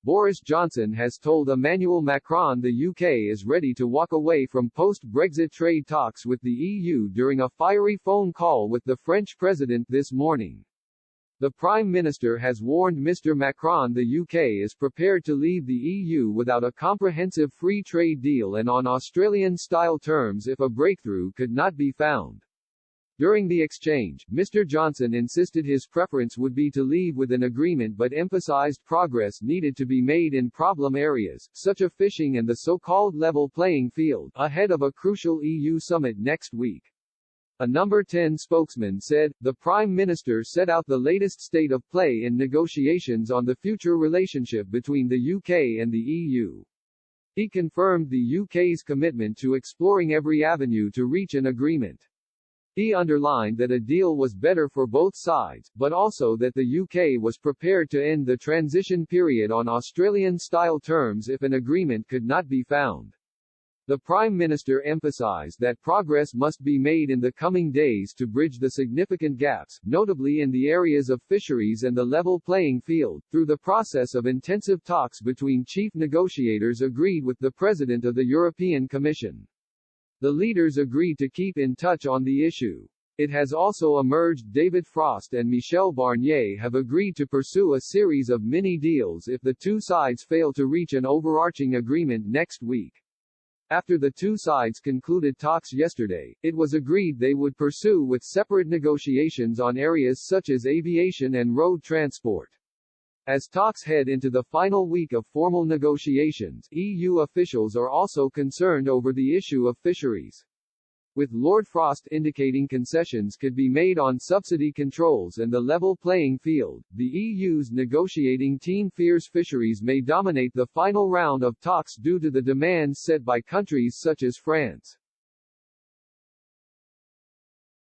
Boris Johnson has told Emmanuel Macron the UK is ready to walk away from post-Brexit trade talks with the EU during a fiery phone call with the French president this morning. The Prime Minister has warned Mr. Macron the UK is prepared to leave the EU without a comprehensive free trade deal and on Australian-style terms if a breakthrough could not be found. During the exchange, Mr. Johnson insisted his preference would be to leave with an agreement but emphasized progress needed to be made in problem areas, such as fishing and the so-called level playing field, ahead of a crucial EU summit next week. A Number 10 spokesman said, the Prime Minister set out the latest state of play in negotiations on the future relationship between the UK and the EU. He confirmed the UK's commitment to exploring every avenue to reach an agreement. He underlined that a deal was better for both sides, but also that the UK was prepared to end the transition period on Australian-style terms if an agreement could not be found. The Prime Minister emphasized that progress must be made in the coming days to bridge the significant gaps, notably in the areas of fisheries and the level playing field, through the process of intensive talks between chief negotiators agreed with the President of the European Commission. The leaders agreed to keep in touch on the issue. It has also emerged David Frost and Michel Barnier have agreed to pursue a series of mini-deals if the two sides fail to reach an overarching agreement next week. After the two sides concluded talks yesterday, it was agreed they would pursue with separate negotiations on areas such as aviation and road transport. As talks head into the final week of formal negotiations, EU officials are also concerned over the issue of fisheries. With Lord Frost indicating concessions could be made on subsidy controls and the level playing field, the EU's negotiating team fears fisheries may dominate the final round of talks due to the demands set by countries such as France.